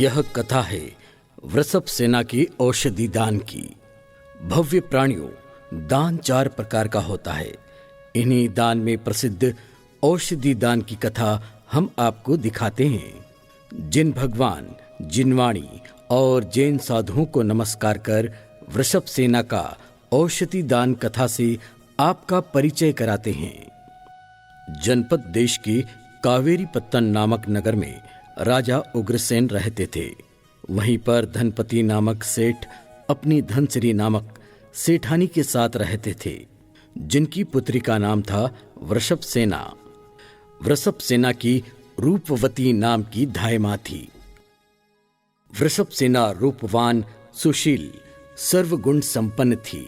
यह कथा है वृषभ सेना की औषधि दान की। भव्य प्राणियों, दान 4 प्रकार का होता है। इन्हीं दान में प्रसिद्ध औषधि दान की कथा हम आपको दिखाते हैं। जिन भगवान, जिनवाणी और जैन साधुओं को नमस्कार कर वृषभ सेना का औषधि दान कथा से आपका परिचय कराते हैं। जनपद देश के कावेरीपत्तन नामक नगर में राजा उग्रसेन रहते थे। वहीं पर धनपति नामक सेठ अपनी धनसिरी नामक सेठानी के साथ रहते थे, जिनकी पुत्री का नाम था वृषभ सेना। वृषभ सेना की रूपवती नाम की धाय मां थी। वृषभ सेना रूपवान, सुशील, सर्वगुण संपन्न थी।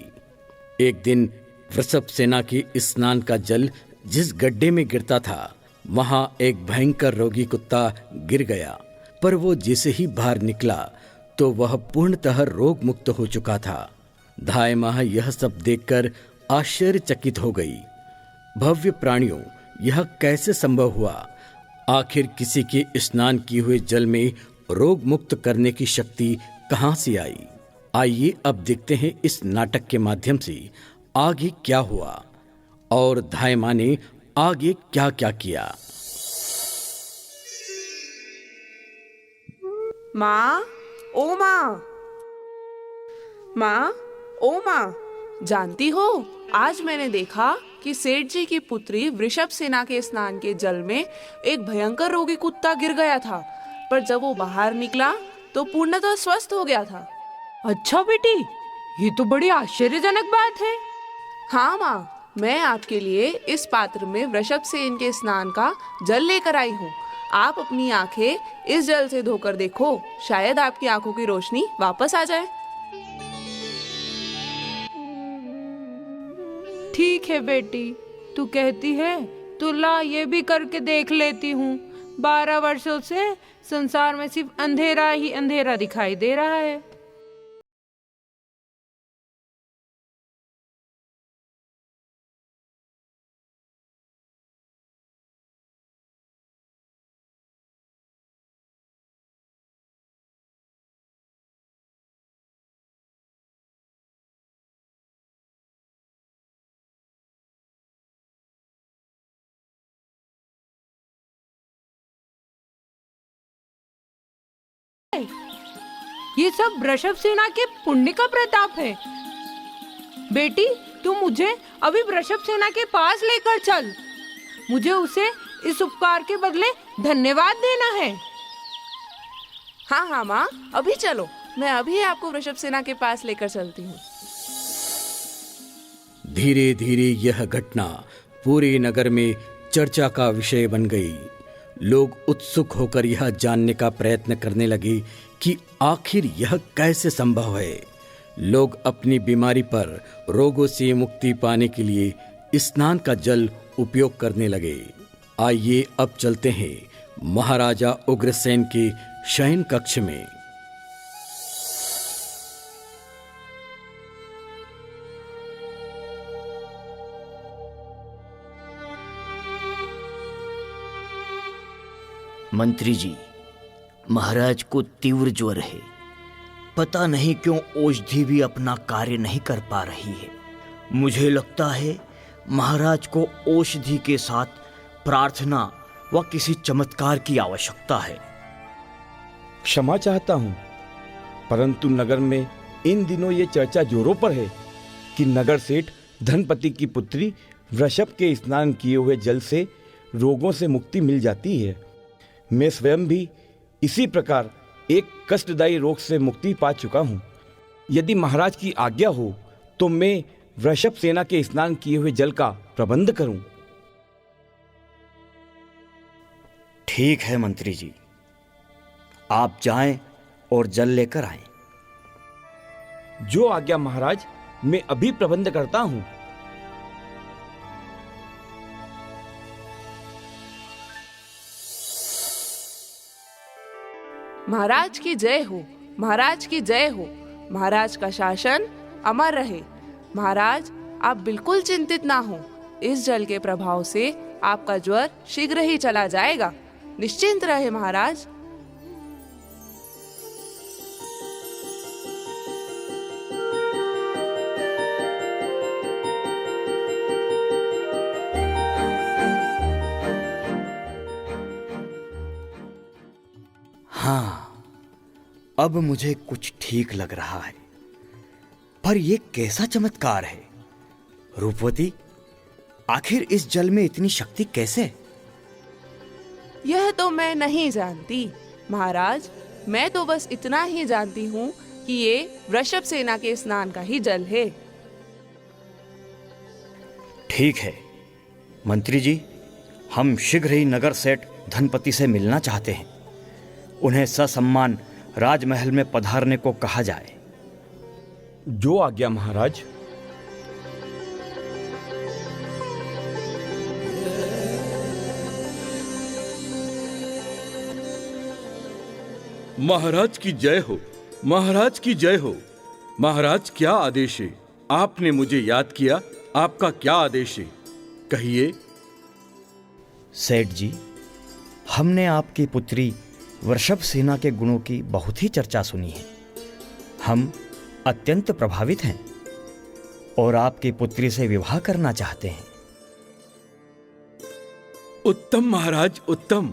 एक दिन वृषभ सेना के स्नान का जल जिस गड्ढे में गिरता था, वहां एक भयंकर रोगी कुत्ता गिर गया। पर वो जैसे ही बाहर निकला तो वह पूर्णतः रोग मुक्त हो चुका था। धाय मां यह सब देखकर आश्चर्यचकित हो गई। भव्य प्राणियों, यह कैसे संभव हुआ? आखिर किसी के स्नान किए हुए जल में रोग मुक्त करने की शक्ति कहां से आई? आइए अब देखते हैं इस नाटक के माध्यम से आगे क्या हुआ और धाय मां ने आगे क्या क्या किया। माँ, ओ माँ, माँ, ओ माँ, जानती हो, आज मैंने देखा कि सेठ जी की पुत्री वृषभ सेना के स्नान के जल में एक भयंकर रोगी कुत्ता गिर गया था, पर जब वो बाहर निकला तो पूर्णतः स्वस्थ हो गया था। अच्छा बेटी, ये तो बड़ी आश्चर्यजनक बात है। हाँ माँ, मैं आपके लिए इस पात्र में वृषभ सेन के स्नान का जल लेकर आई हूँ। आप अपनी आंखें इस जल से धोकर देखो, शायद आपकी आंखों की रोशनी वापस आ जाए। ठीक है बेटी, तू कहती है तो ला ये भी करके देख लेती हूँ। 12 वर्षों से संसार में सिर्फ अंधेरा ही अंधेरा दिखाई दे रहा है। ये सब वृषभ सेना के पुण्य का प्रताप है। बेटी, तू मुझे अभी वृषभ सेना के पास लेकर चल। मुझे उसे इस उपकार के बदले धन्यवाद देना है। हाँ हाँ माँ, अभी चलो, मैं अभी आपको वृषभ सेना के पास लेकर चलती हूँ। धीरे धीरे यह घटना पूरे नगर में चर्चा का विषय बन गई। लोग उत्सुक होकर यह जानने का प्रयत्न करने लगे कि आखिर यह कैसे संभव है। लोग अपनी बीमारी पर रोगों से मुक्ति पाने के लिए स्नान का जल उपयोग करने लगे। आइए अब चलते हैं महाराजा उग्रसेन के शयन कक्ष में। मंत्री जी, महाराज को तीव्र ज्वर है। पता नहीं क्यों औषधि भी अपना कार्य नहीं कर पा रही है। मुझे लगता है महाराज को औषधि के साथ प्रार्थना व किसी चमत्कार की आवश्यकता है। क्षमा चाहता हूँ, परंतु नगर में इन दिनों ये चर्चा जोरों पर है कि नगर सेठ धनपति की पुत्री वृषभ के स्नान किए हुए जल से रोगों से मुक्ति मिल जाती है। मैं स्वयं भी इसी प्रकार एक कष्टदायी रोग से मुक्ति पा चुका हूँ। यदि महाराज की आज्ञा हो तो मैं वृषभ सेना के स्नान किए हुए जल का प्रबंध करूं। ठीक है मंत्री जी, आप जाएं और जल लेकर आएं। जो आज्ञा महाराज, मैं अभी प्रबंध करता हूं। महाराज की जय हो, महाराज की जय हो। महाराज का शासन अमर रहे। महाराज, आप बिल्कुल चिंतित ना हो। इस जल के प्रभाव से आपका ज्वर शीघ्र ही चला जाएगा। निश्चिंत रहे महाराज। अब मुझे कुछ ठीक लग रहा है। पर यह कैसा चमत्कार है? रूपवती, आखिर इस जल में इतनी शक्ति कैसे? यह तो मैं नहीं जानती महाराज। मैं तो बस इतना ही जानती हूँ कि ये वृषभ सेना के स्नान का ही जल है। ठीक है मंत्री जी, हम शीघ्र ही नगर सेठ धनपति से मिलना चाहते हैं। उन्हें ससम्मान राजमहल में पधारने को कहा जाए। जो आज्ञा महाराज। महाराज की जय हो, महाराज की जय हो। महाराज क्या आदेश है? आपने मुझे याद किया। आपका क्या आदेश है? कहिए। सेठ जी, हमने आपकी पुत्री वृषभ सेना के गुणों की बहुत ही चर्चा सुनी है। हम अत्यंत प्रभावित हैं और आपकी पुत्री से विवाह करना चाहते हैं। उत्तम महाराज, उत्तम।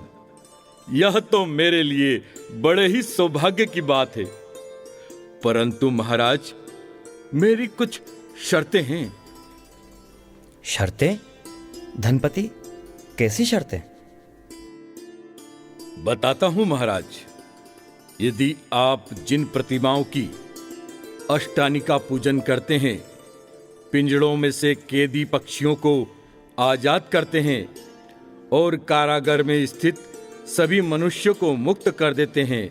यह तो मेरे लिए बड़े ही सौभाग्य की बात है। परंतु महाराज, मेरी कुछ शर्तें हैं। शर्तें? धनपति, कैसी शर्तें? बताता हूं महाराज। यदि आप जिन प्रतिमाओं की अष्टानिका पूजन करते हैं, पिंजड़ों में से कैदी पक्षियों को आजाद करते हैं और कारागार में स्थित सभी मनुष्यों को मुक्त कर देते हैं,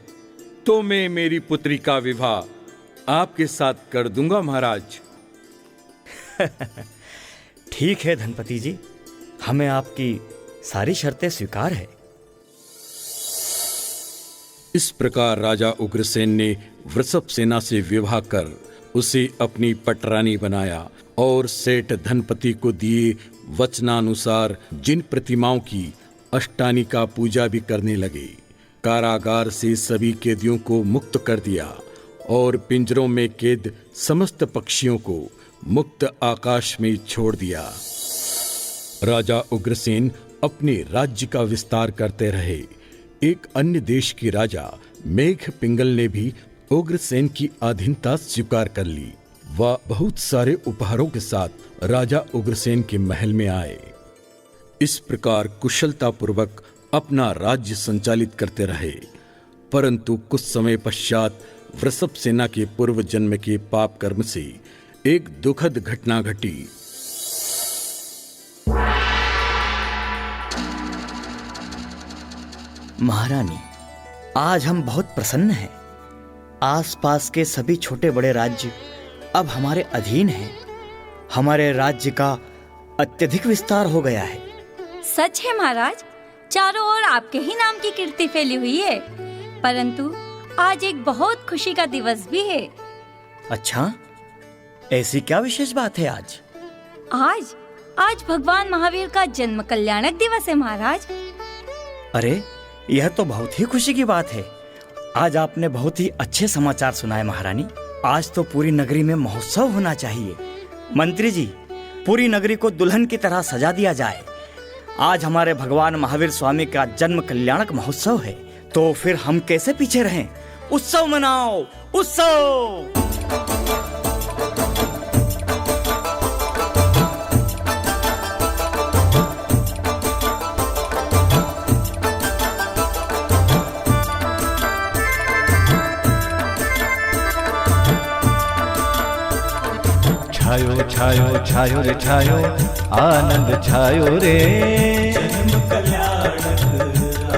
तो मैं मेरी पुत्री का विवाह आपके साथ कर दूंगा महाराज। ठीक है धनपति जी, हमें आपकी सारी शर्तें स्वीकार है। इस प्रकार राजा उग्रसेन ने वृषभ सेना से विवाह कर उसे अपनी पटरानी बनाया और सेठ धनपति को दिए वचनानुसार जिन प्रतिमाओं की अष्टानिका पूजा भी करने लगे। कारागार से सभी कैदियों को मुक्त कर दिया और पिंजरों में कैद समस्त पक्षियों को मुक्त आकाश में छोड़ दिया। राजा उग्रसेन अपने राज्य का विस्तार करते रहे। एक अन्य देश के राजा मेघ पिंगल ने भी उग्रसेन की अधीनता स्वीकार कर ली। वह बहुत सारे उपहारों के साथ राजा उग्रसेन के महल में आए। इस प्रकार कुशलता पूर्वक अपना राज्य संचालित करते रहे। परंतु कुछ समय पश्चात वृषभ सेना के पूर्व जन्म के पाप कर्म से एक दुखद घटना घटी। महारानी, आज हम बहुत प्रसन्न हैं। आसपास के सभी छोटे बड़े राज्य अब हमारे अधीन हैं। हमारे राज्य का अत्यधिक विस्तार हो गया है। सच है महाराज, चारों ओर आपके ही नाम की कीर्ति फैली हुई है। परंतु आज एक बहुत खुशी का दिवस भी है। अच्छा, ऐसी क्या विशेष बात है आज? आज भगवान महावीर का जन्म कल्याणक दिवस है महाराज। अरे, यह तो बहुत ही खुशी की बात है। आज आपने बहुत ही अच्छे समाचार सुनाए महारानी। आज तो पूरी नगरी में महोत्सव होना चाहिए। मंत्री जी, पूरी नगरी को दुल्हन की तरह सजा दिया जाए। आज हमारे भगवान महावीर स्वामी का जन्म कल्याणक महोत्सव है, तो फिर हम कैसे पीछे रहें? उत्सव मनाओ, उत्सव! छायो छायो छायो रे छायो, आनंद छायो रे, जन्म कल्याणक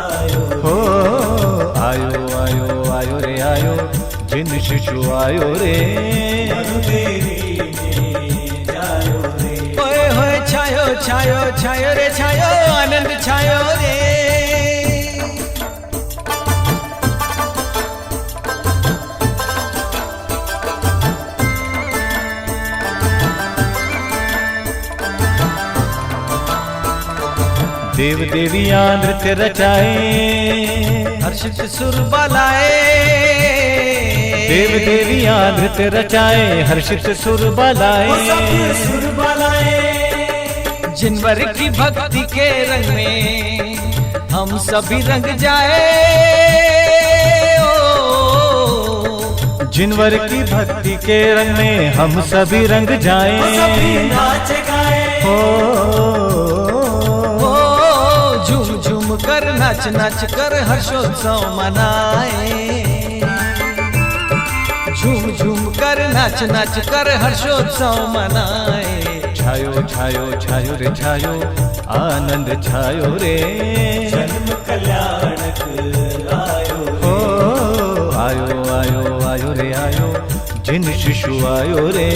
आयो हो। आयो आयो आयो रे आयो, जिन शिशु आयो रे, ओए होए छायो छायो छायो रे छायो, आनंद छायो रे। देव देवियां नृत्य रचाए, हर्षित सुर बलाए। देव देवियां नृत्य रचाए, हर्षित सुर बलाए। जिनवर की भक्ति के रंग में हम सभी रंग जाए। ओ जिनवर की भक्ति के रंग में हम सभी रंग जाएं, नाच गाएं। झूम झूम कर नाच नाच कर हर्षोत्सव मनाएं, झूम झूम कर नाच नाच कर हर्षोत्सव मनाएं। छायो छायो छायो रे छायो, आनंद छायो रे, जन्म कल्याणक आयो रे। आयो आयो आयो रे आयो, जिन शिशु आयो रे,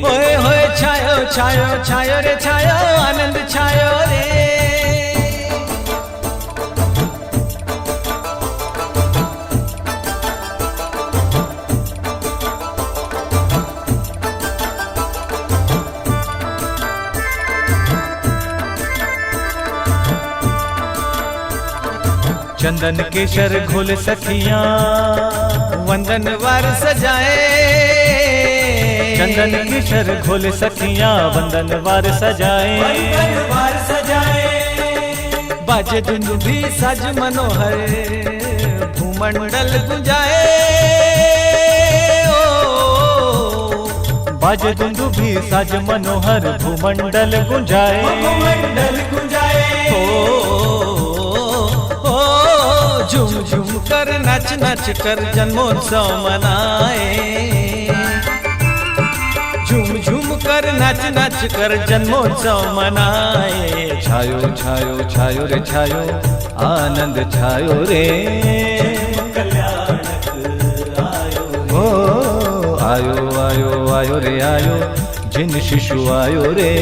होए होए छायो छायो छायो रे छायो, आनंद छायो रे। चंदन केशर घोल सखियां, वंदन वार सजाए। चंदन केशर घोल सखियां, वंदन वार सजाए, वंदन वार सजाए। बाजे दुंदुभी साज मनोहर, भूमंडल गुंजाए। बाजे दुंदुभी साज मनोहर, भूमंडल गुंजाए, भूमंडल गुंजाए। झूम झूम कर नाच नाच कर जन्मोत्सव मनाए, झूम झूम कर नाच नाच कर जन्मोत्सव मनाए। छायो छायो छायो रे छायो, आनंद छायो रे, ओ आयो आयो आयो रे आयो, जिन शिशु आयो रे,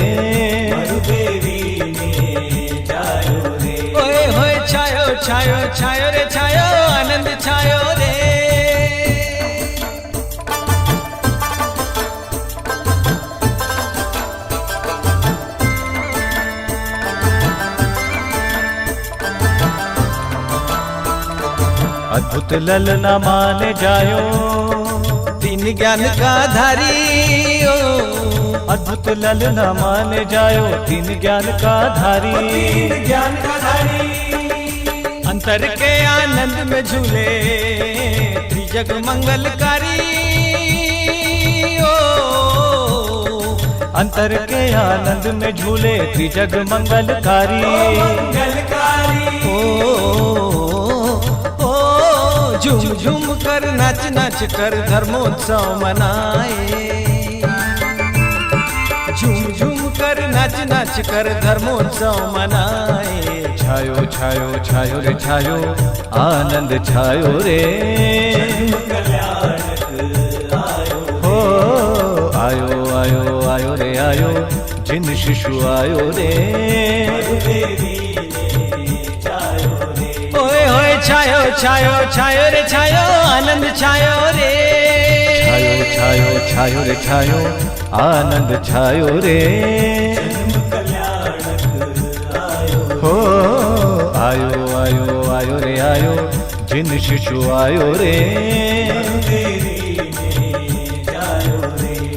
छायो छायो छायो रे छायो, आनंद छायो रे। अद्भुत ललना माने जायो, तीन ज्ञान का धारी। अद्भुत ललना माने जायो, तीन ज्ञान का धारी, तीन ज्ञान का धारी। अंतर के आनंद में झूले, त्रिजग मंगलकारी। अंतर के आनंद में झूले, त्रिजग मंगलकारी। झूम झूम कर नाच नाच कर धर्मोत्सव मनाए, झूम झूम कर नाच नाच कर धर्मोत्सव मनाए। छायो छायो छायो रे छायो, आनंद छायो रे, हो आयो आयो आयो रे आयो, जिन शिशु आयो रे। ओए होए छायो छायो छायो रे छायो, आनंद छायो रे। छायो छायो छायो रे छायो, आनंद छायो रे, हो आयो आयो आयो रे आयो, जिन शिशु आयो रे।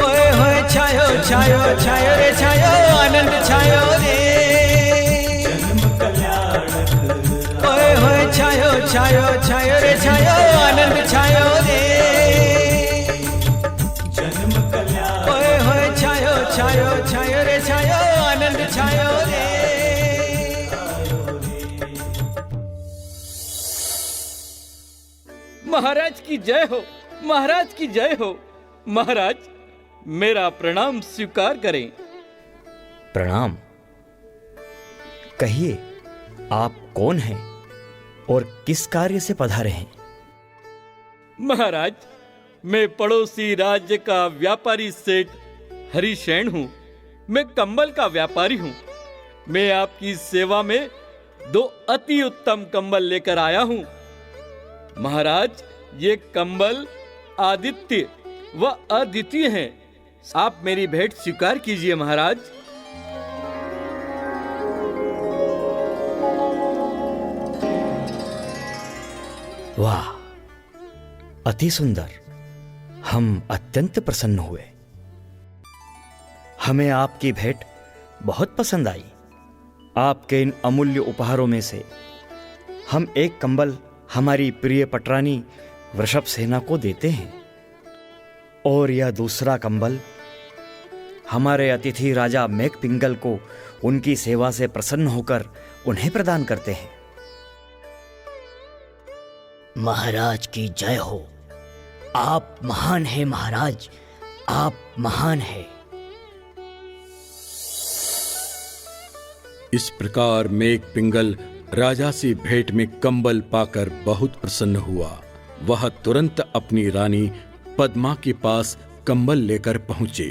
ओए होए छायो छायो छायो रे छायो, आनंद छायो रे। ओए होए छायो छायो छायो रे छायो, आनंद छायो रे। ओए होए छायो छायो छायो रे छायो, आनंद छायो रे। महाराज की जय हो, महाराज की जय हो। महाराज मेरा प्रणाम स्वीकार करें। प्रणाम। कहिए, आप कौन हैं और किस कार्य से पधारे हैं? महाराज मैं पड़ोसी राज्य का व्यापारी सेठ हरिशेन हूँ। मैं कंबल का व्यापारी हूँ। मैं आपकी सेवा में 2 अति उत्तम कंबल लेकर आया हूँ। महाराज ये कंबल आदित्य व अद्वितीय हैं। आप मेरी भेंट स्वीकार कीजिए महाराज। वाह, अति सुंदर। हम अत्यंत प्रसन्न हुए। हमें आपकी भेंट बहुत पसंद आई। आपके इन अमूल्य उपहारों में से हम एक कंबल हमारी प्रिय पटरानी वृषभ सेना को देते हैं, और यह दूसरा कंबल हमारे अतिथि राजा मेघ पिंगल को उनकी सेवा से प्रसन्न होकर उन्हें प्रदान करते हैं। महाराज की जय हो। आप महान हैं महाराज, आप महान हैं। इस प्रकार मेघ पिंगल राजा से भेंट में कंबल पाकर बहुत प्रसन्न हुआ। वह तुरंत अपनी रानी पद्मा के पास कंबल लेकर पहुंचे।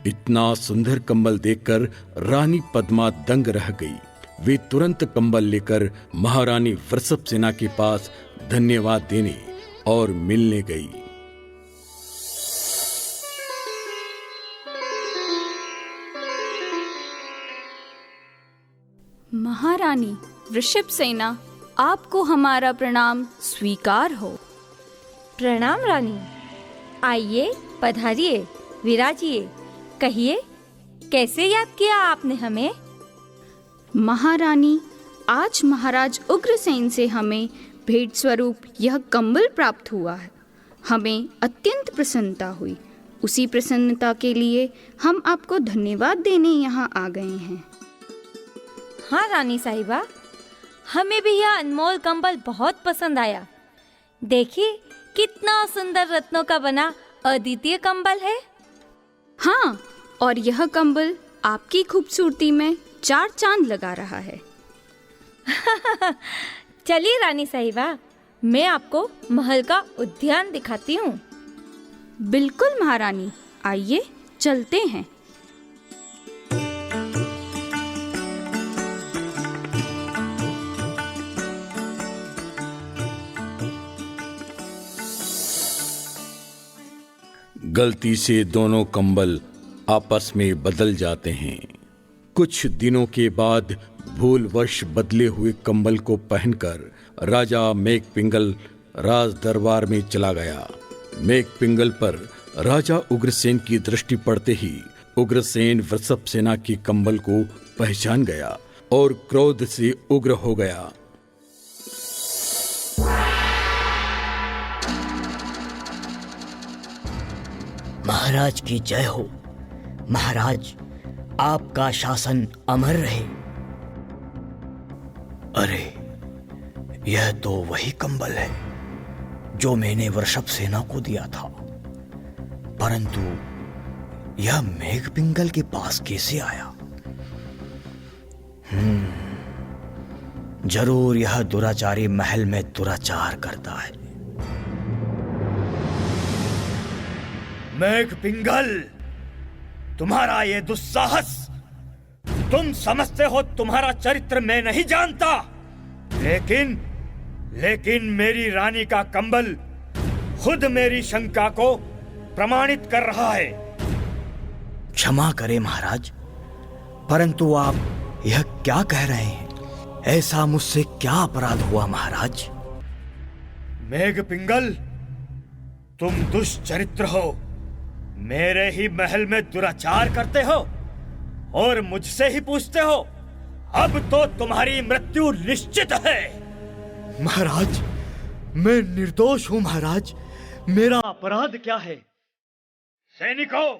इतना सुंदर कंबल देखकर रानी पद्मा दंग रह गई। वे तुरंत कंबल लेकर महारानी वृषभ सेना के पास धन्यवाद देने और मिलने गई। महारानी वृषभ सेना, आपको हमारा प्रणाम स्वीकार हो। प्रणाम रानी। आइए, पधारिए, विराजिए। कहिए, कैसे याद किया आपने हमें? महारानी, आज महाराज उग्रसेन से हमें भेंट स्वरूप यह कंबल प्राप्त हुआ है। हमें अत्यंत प्रसन्नता हुई। उसी प्रसन्नता के लिए हम आपको धन्यवाद देने यहाँ आ गए हैं। हाँ रानी साहिबा, हमें भी यह अनमोल कंबल बहुत पसंद आया। देखिए, कितना सुंदर रत्नों का बना अद्वितीय कंबल है। हाँ, और यह कंबल आपकी खूबसूरती में 4 चांद लगा रहा है। चलिए रानी साहिबा, मैं आपको महल का उद्यान दिखाती हूँ। बिल्कुल महारानी, आइए चलते हैं। गलती से दोनों कंबल आपस में बदल जाते हैं। कुछ दिनों के बाद भूलवश बदले हुए कंबल को पहनकर राजा मेघ पिंगल राज दरबार में चला गया। मेघ पिंगल पर राजा उग्रसेन की दृष्टि पड़ते ही उग्रसेन वृषभ सेना की कंबल को पहचान गया और क्रोध से उग्र हो गया। महाराज की जय हो। महाराज, आपका शासन अमर रहे। अरे, यह तो वही कंबल है जो मैंने वृषभ सेना को दिया था, परंतु यह मेघ पिंगल के पास कैसे आया? जरूर यह दुराचारी महल में दुराचार करता है। मेघ पिंगल, तुम्हारा ये दुस्साहस! तुम समझते हो तुम्हारा चरित्र मैं नहीं जानता, लेकिन मेरी रानी का कंबल खुद मेरी शंका को प्रमाणित कर रहा है। क्षमा करें महाराज, परंतु आप यह क्या कह रहे हैं? ऐसा मुझसे क्या अपराध हुआ महाराज? मेघ पिंगल, तुम दुष्चरित्र हो। मेरे ही महल में दुराचार करते हो और मुझसे ही पूछते हो। अब तो तुम्हारी मृत्यु निश्चित है। महाराज, मैं निर्दोष हूं महाराज। मेरा अपराध क्या है? सैनिकों,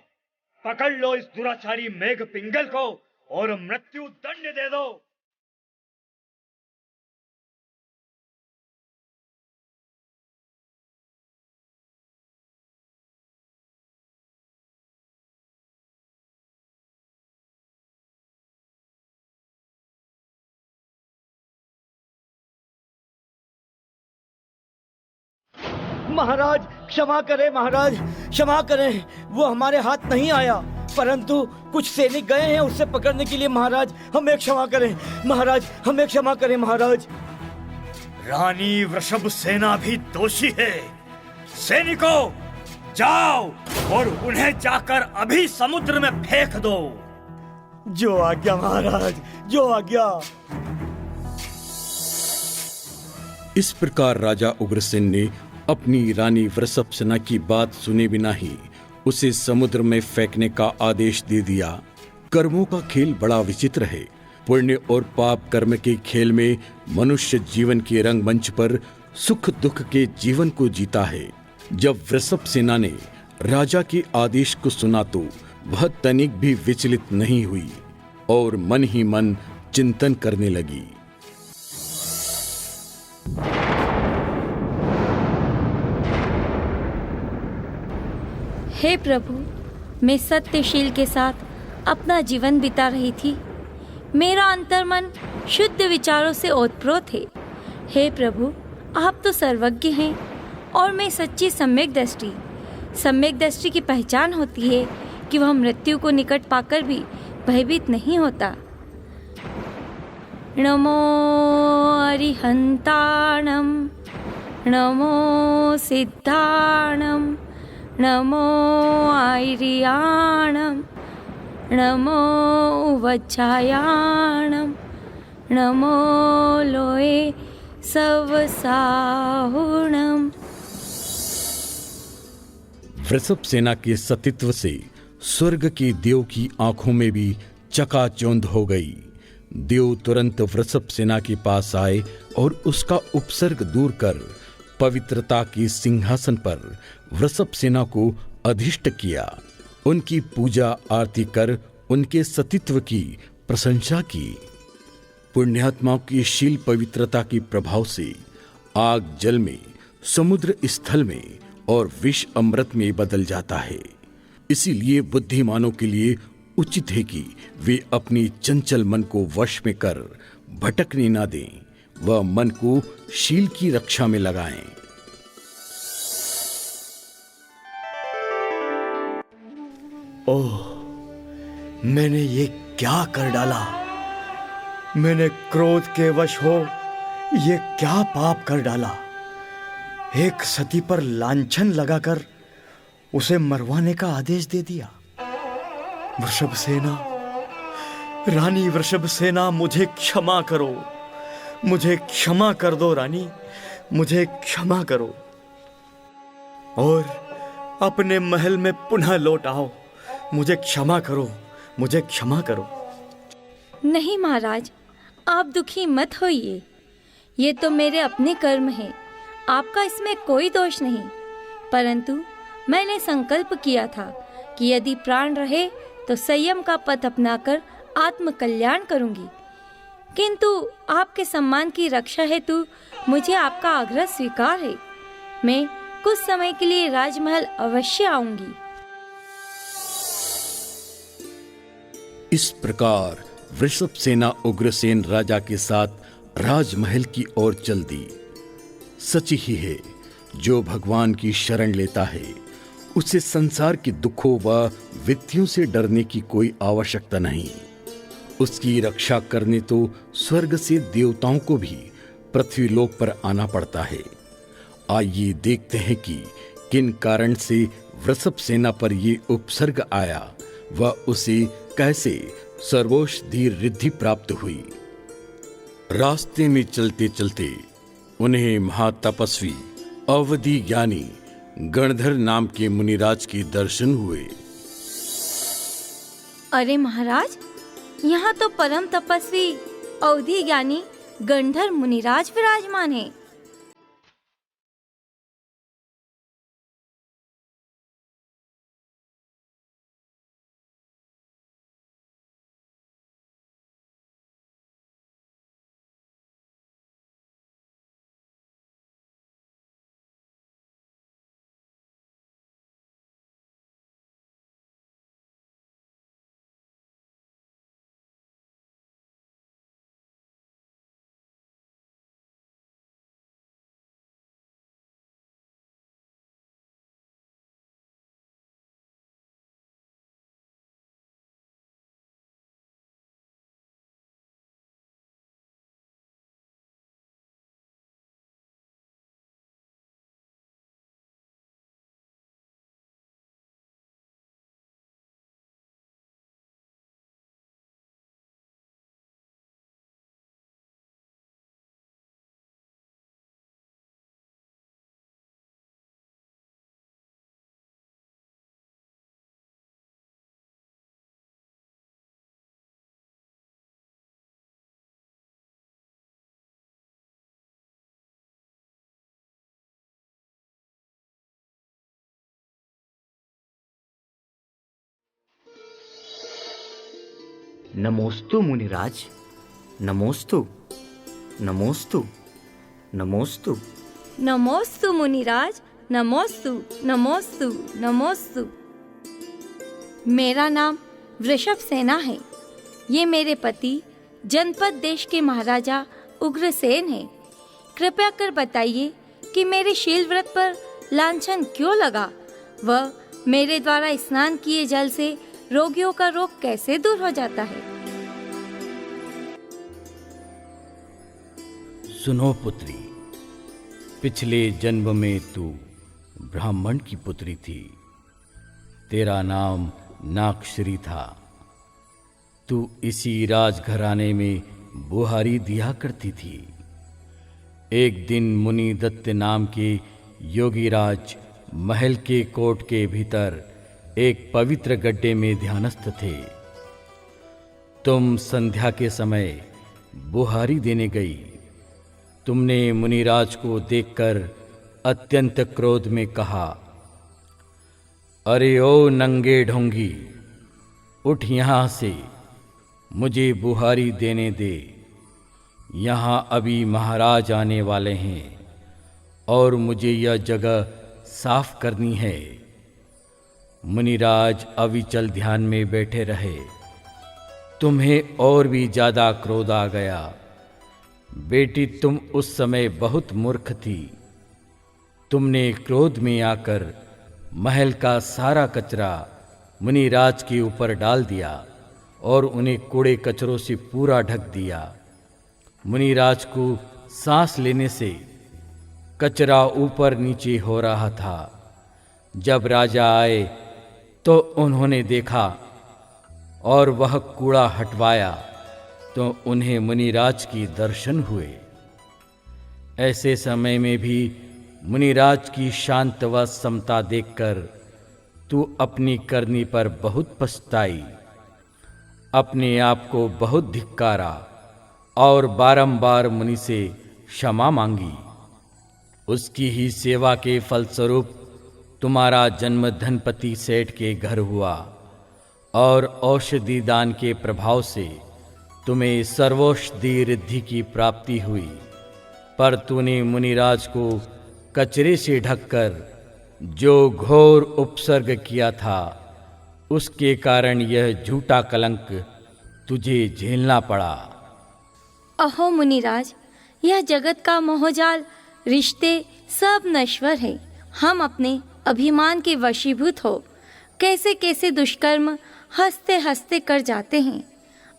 पकड़ लो इस दुराचारी मेघ पिंगल को और मृत्यु दंड दे दो। महाराज, क्षमा करें महाराज, क्षमा करें। वो हमारे हाथ नहीं आया, परंतु कुछ सैनिक गए हैं उसे पकड़ने के लिए। महाराज, हमें क्षमा करें महाराज, हमें क्षमा करें महाराज। रानी वृषभ सेना भी दोषी है। सैनिकों, जाओ और उन्हें जाकर अभी समुद्र में फेंक दो। जो आज्ञा महाराज, जो आज्ञा। इस प्रकार राजा उग्रसेन ने अपनी रानी वृषभ सेना की बात सुने बिना ही उसे समुद्र में फेंकने का आदेश दे दिया। कर्मों का खेल बड़ा विचित्र है। पुण्य और पाप कर्म के खेल में मनुष्य जीवन के रंगमंच पर सुख दुख के जीवन को जीता है। जब वृषभ सेना ने राजा के आदेश को सुना तो वह तनिक भी विचलित नहीं हुई और मन ही मन चिंतन करने लगी। हे प्रभु, मैं सत्यशील के साथ अपना जीवन बिता रही थी। मेरा अंतर्मन शुद्ध विचारों से ओतप्रोत है। हे प्रभु, आप तो सर्वज्ञ हैं और मैं सच्ची सम्यक दृष्टि की पहचान होती है कि वह मृत्यु को निकट पाकर भी भयभीत नहीं होता। नमो अरिहंताणम, नमो सिद्धाणम, नमो आयर्याणम, नमो उवच्छायाणम, नमो लोए सवसाहुणम। वृषभ सेना के सतीत्व से स्वर्ग के देव की आंखों में भी चकाचौंध हो गई। देव तुरंत वृषभ सेना के पास आए और उसका उपसर्ग दूर कर पवित्रता के सिंहासन पर वृषभ सेना को अधिष्ठ किया। उनकी पूजा आरती कर उनके सतीत्व की प्रशंसा की। पुण्यात्माओं की शील पवित्रता के प्रभाव से आग जल में, समुद्र स्थल में और विष अमृत में बदल जाता है। इसीलिए बुद्धिमानों के लिए उचित है कि वे अपनी चंचल मन को वश में कर भटकने ना दें, वह मन को शील की रक्षा में लगाएं। ओह, मैंने ये क्या कर डाला? मैंने क्रोध के वश हो ये क्या पाप कर डाला? एक सती पर लांछन लगाकर उसे मरवाने का आदेश दे दिया। वृषभ सेना, रानी वृषभ सेना, मुझे क्षमा करो, मुझे क्षमा कर दो रानी, मुझे क्षमा करो और अपने महल में पुनः लौट आओ। मुझे क्षमा करो, मुझे क्षमा करो। नहीं महाराज, आप दुखी मत होइए। ये तो मेरे अपने कर्म हैं, आपका इसमें कोई दोष नहीं। परंतु मैंने संकल्प किया था कि यदि प्राण रहे तो संयम का पथ अपनाकर आत्म कल्याण करूंगी। किंतु आपके सम्मान की रक्षा हेतु मुझे आपका आग्रह स्वीकार है। मैं कुछ समय के लिए राजमहल अवश्य आऊंगी। इस प्रकार वृषभ सेना उग्रसेन राजा के साथ राजमहल की ओर चल दी। सच ही है, जो भगवान की शरण लेता है उसे संसार के दुखों व वित्तियों से डरने की कोई आवश्यकता नहीं। उसकी रक्षा करने तो स्वर्ग से देवताओं को भी पृथ्वीलोक पर आना पड़ता है। आइए देखते हैं कि किन कारण से वृषभ सेना पर ये उपसर्ग आया व उसे कैसे सर्वौषधि रिद्धि प्राप्त हुई। रास्ते में चलते चलते उन्हें महातपस्वी अवधि ज्ञानी गणधर नाम के मुनिराज के दर्शन हुए। अरे महाराज, यहाँ तो परम तपस्वी अवधि ज्ञानी गणधर मुनिराज विराजमान है। नमोस्तु मुनिराज, नमोस्तु, नमोस्तु, नमोस्तु। नमोस्तु मुनिराज, नमोस्तु, नमोस्तु, नमोस्तु। मेरा नाम वृषभ सेना है। ये मेरे पति जनपद देश के महाराजा उग्रसेन हैं। कृपया कर बताइए कि मेरे शील व्रत पर लांछन क्यों लगा? वह मेरे द्वारा स्नान किए जल से रोगियों का रोग कैसे दूर हो जाता है? सुनो पुत्री, पिछले जन्म में तू ब्राह्मण की पुत्री थी। तेरा नाम नागश्री था। तू इसी राजघराने में बुहारी दिया करती थी। एक दिन मुनि दत्त नाम के योगीराज महल के कोट के भीतर एक पवित्र गड्ढे में ध्यानस्थ थे। तुम संध्या के समय बुहारी देने गई। तुमने मुनिराज को देखकर अत्यंत क्रोध में कहा, अरे ओ नंगे ढोंगी, उठ यहाँ से, मुझे बुहारी देने दे। यहाँ अभी महाराज आने वाले हैं और मुझे यह जगह साफ करनी है। मुनिराज अविचल ध्यान में बैठे रहे। तुम्हें और भी ज्यादा क्रोध आ गया। बेटी, तुम उस समय बहुत मूर्ख थी। तुमने क्रोध में आकर महल का सारा कचरा मुनिराज के ऊपर डाल दिया और उन्हें कूड़े कचरों से पूरा ढक दिया। मुनिराज को सांस लेने से कचरा ऊपर नीचे हो रहा था। जब राजा आए तो उन्होंने देखा और वह कूड़ा हटवाया तो उन्हें मुनिराज की दर्शन हुए। ऐसे समय में भी मुनिराज की शांत व समता देखकर तू अपनी करनी पर बहुत पछताई, अपने आप को बहुत धिक्कारा और बारंबार मुनि से क्षमा मांगी। उसकी ही सेवा के फलस्वरूप तुम्हारा जन्म धनपति सेठ के घर हुआ और औषधि दान के प्रभाव से तुम्हें सर्वौषधि रिद्धि की प्राप्ति हुई। पर तूने मुनिराज को कचरे से ढककर जो घोर उपसर्ग किया था, उसके कारण यह झूठा कलंक तुझे झेलना पड़ा। अहो मुनिराज, यह जगत का मोहजाल, रिश्ते सब नश्वर है। हम अपने अभिमान के वशीभूत हो कैसे कैसे दुष्कर्म हंसते हंसते कर जाते हैं।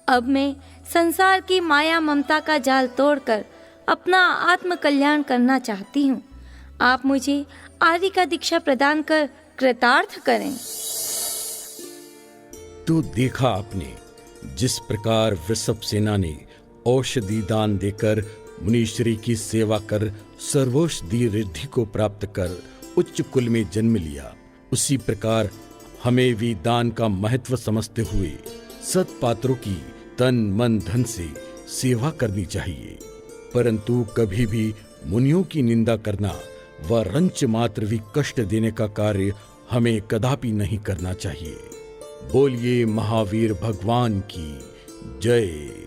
अब मैं संसार की माया ममता का जाल तोड़कर अपना आत्म कल्याण करना चाहती हूँ। आप मुझे आदि का दीक्षा प्रदान कर कृतार्थ करें। तो देखा आपने जिस प्रकार वृषभ सेना ने औषधि दान देकर मुनीश्वरी की सेवा कर सर्वौषधि रिद्धि को प्राप्त कर उच्च कुल में जन्म लिया, उसी प्रकार हमें भी दान का महत्व समझते हुए सत्पात्रों की तन मन धन से सेवा करनी चाहिए। परंतु कभी भी मुनियों की निंदा करना व रंच मात्र भी कष्ट देने का कार्य हमें कदापि नहीं करना चाहिए। बोलिए महावीर भगवान की जय।